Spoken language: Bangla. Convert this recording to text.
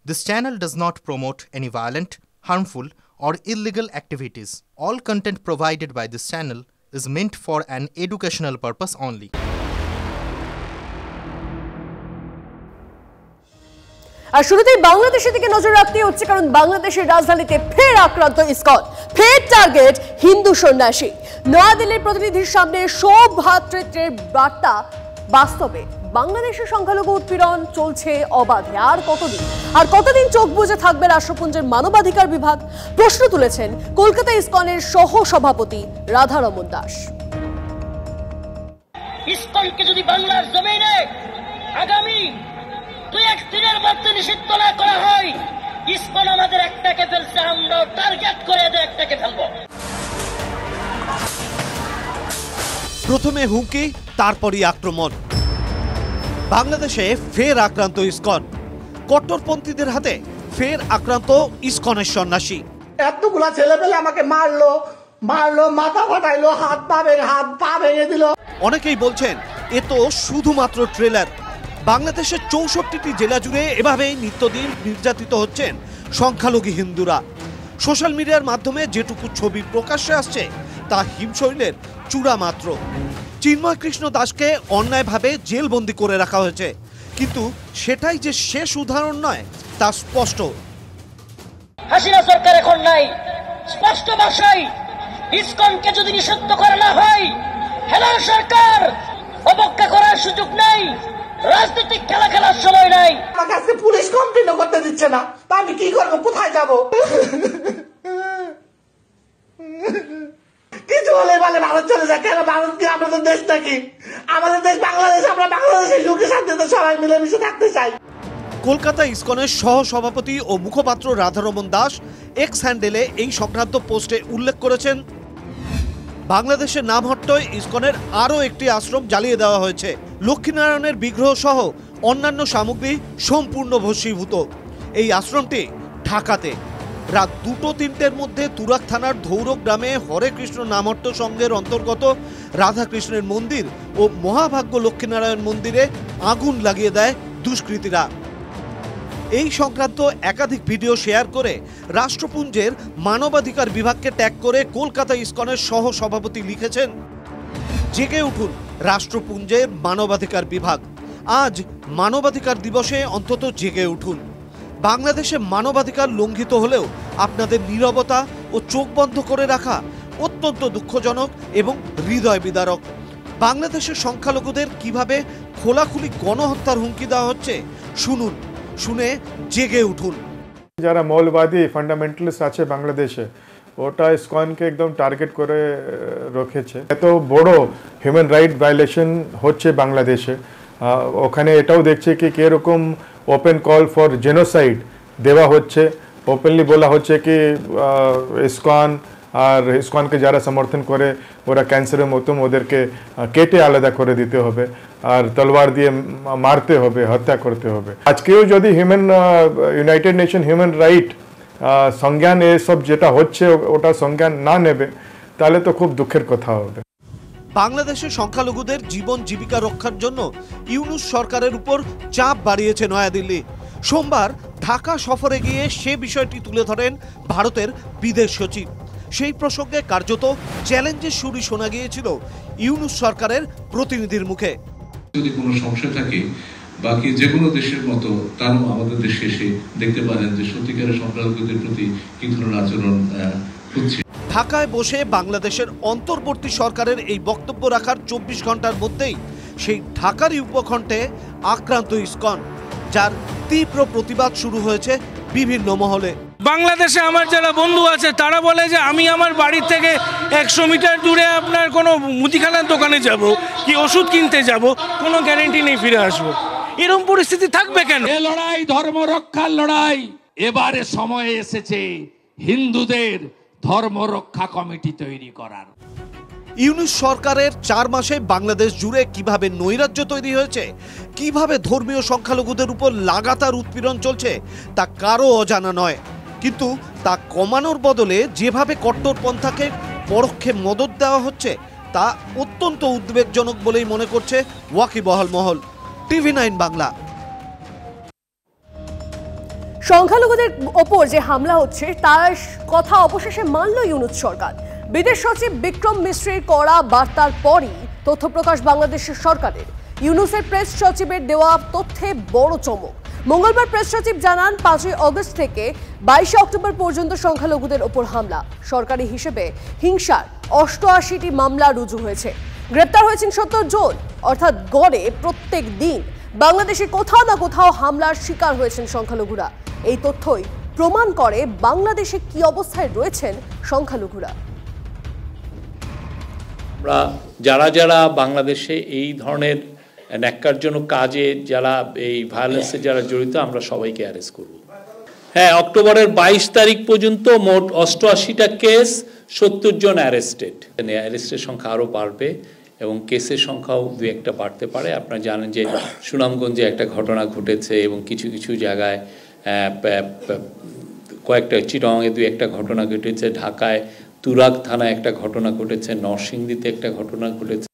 This channel does not promote any violent, harmful, or illegal activities. All content provided by this channel is meant for an educational purpose only. আর শুরুতেই বাংলাদেশের দিকে নজর রাখতে হচ্ছে, কারণ বাংলাদেশের রাজধানীতে ফের আক্রান্ত ইসকন, ফের টার্গেট হিন্দু সন্ন্যাসী। নয়াদিল্লির প্রতিনিধির সামনে সৌভ্রাতৃত্বের বার্তা বাস্তবে বাংলাদেশের সংখ্যালঘু উৎপীড়ন চলছে অবাধে। আর কতদিন চোখ বুজে থাকবে রাষ্ট্রপুঞ্জের মানবাধিকার বিভাগ? প্রশ্ন তুলেছেন কলকাতা ইসকনের সহ সভাপতি রাধারমন দাস। ইসকনকে যদি বাংলার জমিনে আগামী 2-1 দিনের মধ্যে নিষিদ্ধ না করা হয়, ইসকন আমাদের একটাকে ফেলছে, আমরা টার্গেট করে এদের একটাকে ফেলবো। প্রথমে হুমকি, তারপরই আক্রমণ। বাংলাদেশে ফের আক্রান্ত ইসকন, কট্টরপন্থীদের হাতে ফের আক্রান্ত ইসকনের সন্ন্যাসী। এতগুলা ছেলে পেলে আমাকে মারলো, মাথা ফাটাইলো, হাত পা ভেঙে দিল। অনেকেই বলছেন এ তো শুধুমাত্র ট্রেলার। বাংলাদেশের 64টি জেলা জুড়ে এভাবেই নিত্যদিন নির্যাতিত হচ্ছেন সংখ্যালঘু হিন্দুরা। সোশ্যাল মিডিয়ার মাধ্যমে যেটুকু ছবি প্রকাশ্যে আসছে তা হিমশৈলের চূড়া মাত্র। চিন্ময় কৃষ্ণ দাসকে অন্যায়ভাবে জেলবন্দি করে রাখা হয়েছে, কিন্তু সেটাই যে শেষ উদাহরণ নয় তা স্পষ্ট। হাসিনা সরকার এখন নাই, স্পষ্ট ভাষায় ইসকনকে যদি নিষিদ্ধ করা না হয়, হেলাল সরকার অবজ্ঞা করার সুযোগ নেই, রাজনৈতিক খেলা খেলার সময় নাই। আমার কাছে পুলিশ কমপ্লেন করতে দিচ্ছে না, তা আমি কি করবো, কোথায় যাব? কিছু হলে বলে ভারত চলে যায়। কেন ভারত কি আমাদের দেশ নাকি? আমাদের দেশ বাংলাদেশ, আমরা বাংলাদেশের সুখে শান্তিতে সবাই মিলেমিশে থাকতে চাই। কলকাতা ইসকনের সহ সভাপতি ও মুখপাত্র রাধারমন দাস এক্স হ্যান্ডেলে এই সংক্রান্ত পোস্টে উল্লেখ করেছেন, বাংলাদেশের নামহট্টয় ইসকনের আরও একটি আশ্রম জ্বালিয়ে দেওয়া হয়েছে। লক্ষ্মীনারায়ণের বিগ্রহ সহ অন্যান্য সামগ্রী সম্পূর্ণ ভস্মীভূত। এই আশ্রমটি ঢাকাতে। রাত 2-3টের মধ্যে তুরাগ থানার ধৌরক গ্রামে হরে কৃষ্ণ নামহট্ট সংঘের অন্তর্গত রাধাকৃষ্ণের মন্দির ও মহাভাগ্য লক্ষ্মীনারায়ণ মন্দিরে আগুন লাগিয়ে দেয় দুষ্কৃতীরা। এই সংক্রান্ত একাধিক ভিডিও শেয়ার করে রাষ্ট্রপুঞ্জের মানবাধিকার বিভাগকে ট্যাগ করে কলকাতা ইসকনের সহ সভাপতি লিখেছেন, জেগে উঠুন রাষ্ট্রপুঞ্জের মানবাধিকার বিভাগ। আজ মানবাধিকার দিবসে অন্তত জেগে উঠুন। বাংলাদেশে মানবাধিকার লঙ্ঘিত হলেও আপনাদের নীরবতা ও চোখ বন্ধ করে রাখা অত্যন্ত দুঃখজনক এবং হৃদয় বিদারক। বাংলাদেশের সংখ্যালঘুদের কিভাবে খোলাখুলি গণহত্যার হুমকি দেওয়া হচ্ছে শুনুন, শুনে জেগে উঠুন। যারা মৌলবাদী ফান্ডামেন্টালিস্ট আছে বাংলাদেশে, ওটা ইসকনকে একদম টার্গেট করে রেখেছে। এত বড় হিউম্যান রাইট ভায়োলেশন হচ্ছে বাংলাদেশে। ওখানে এটাও দেখছে কি কিরকম ওপেন কল ফর জেনোসাইড দেওয়া হচ্ছে। ওপেনলি বলা হচ্ছে কি ইসকন আর ইসকনকে যারা সমর্থন করে ওরা ক্যান্সারের মতন, ওদেরকে কেটে আলাদা করে দিতে হবে আর তলোয়ার দিয়ে মারতে হবে, হত্যা করতে হবে। আজকেও যদি ইউনাইটেড নেশন হিউম্যান রাইট সংজ্ঞান এসব যেটা হচ্ছে ওটা সংজ্ঞান না নেবে, তাহলে তো খুব দুঃখের কথা হবে। বাংলাদেশের সংখ্যালঘুদের জীবন জীবিকা রক্ষার জন্য ইউনূস সরকারের উপর চাপ বাড়িয়েছে নয়াদিল্লি। সোমবার ঢাকা সফরে গিয়ে সে বিষয়টি তুলে ধরেন ভারতের বিদেশ সচিব। সেই প্রসঙ্গে কার্যত চ্যালেঞ্জের সুরই শোনা গিয়েছিল ইউনূস সরকারের প্রতিনিধির মুখে। যদি কোনো সমস্যা থাকে, বাকি যে কোনো দেশের মতো তারও আমাদের দেশে এসে দেখতে পারেন যে সত্যিকারের সংখ্যালঘুদের প্রতি কি ধরনের আচরণ হচ্ছে। ঢাকায় বসে বাংলাদেশের অন্তর্বর্তী সরকারের এই বক্তব্য রাখার 24 ঘন্টার মধ্যেই সেই ঢাকারই উপকণ্ঠে আক্রান্ত ইসকন, যার তীব্র প্রতিবাদ শুরু হয়েছে বিভিন্ন মহলে। বাংলাদেশে আমার যারা বন্ধু আছে তারা বলে যে আমি আমার বাড়ির থেকে 100 মিটার দূরে আপনার কোনো মুদিখানার দোকানে যাব কি ওষুধ কিনতে যাব, কোনো গ্যারেন্টি নেই ফিরে আসবো। এরকম পরিস্থিতি থাকবে কেন? এ লড়াই ধর্ম রক্ষার লড়াই। এবারে সময় এসেছে হিন্দুদের ধর্ম রক্ষা কমিটি তৈরি করার। ইউনূস সরকারের 4 মাসে বাংলাদেশ জুড়ে কিভাবে নৈরাজ্য তৈরি হয়েছে, কিভাবে ধর্মীয় সংখ্যালঘুদের উপর লাগাতার উৎপীড়ন চলছে তা কারো অজানা নয়। কিন্তু তা কমানোর বদলে যেভাবে কট্টরপন্থাকে পরোক্ষে মদত দেওয়া হচ্ছে তা অত্যন্ত উদ্বেগজনক বলেই মনে করছে ওয়াকিবহাল মহল। TV9 বাংলা। সংখ্যালঘুদের ওপর যে হামলা হচ্ছে তার কথা অবশেষে মানল ইউনূস সরকার। বিদেশ সচিব বিক্রম মিশ্রের করা বার্তার পরই তথ্য প্রকাশ বাংলাদেশের সরকারের। ইউনূসের প্রেস সচিবের দেওয়া তথ্যে বড় চমক। মঙ্গলবার প্রেস সচিব জানান 5ই আগস্ট থেকে 22 অক্টোবর পর্যন্ত সংখ্যালঘুদের ওপর হামলা। সরকারি হিসেবে হিংসার 88টি মামলা রুজু হয়েছে। গ্রেপ্তার হয়েছেন 70 জন, অর্থাৎ গড়ে প্রত্যেক দিন বাংলাদেশে কোথাও না কোথাও হামলার শিকার হয়েছেন সংখ্যালঘুরা। এই তথ্যই প্রমাণ করে বাংলাদেশে কি অবস্থায় রয়েছেন সংখ্যালঘুরা। আমরা যারা বাংলাদেশে এই ধরনের ন্যাক্কারজনক কাজে যারা এই ভায়োলেন্সে যারা জড়িত আমরা সবাইকে অ্যারেস্ট করব। হ্যাঁ, অক্টোবরের 22 তারিখ পর্যন্ত মোট 88টা কেস, 70 জন অ্যারেস্টেড। অ্যারেস্টের সংখ্যা আরও বাড়বে এবং কেসের সংখ্যাও 2-1টা বাড়তে পারে। আপনারা জানেন যে সুনামগঞ্জে একটা ঘটনা ঘটেছে এবং কিছু জায়গায় কয়েকটা, চিটাগাংয়ে 2-1টা ঘটনা ঘটেছে, ঢাকায় তুরাগ থানায় একটা ঘটনা ঘটেছে, নরসিংদীতে একটা ঘটনা ঘটেছে।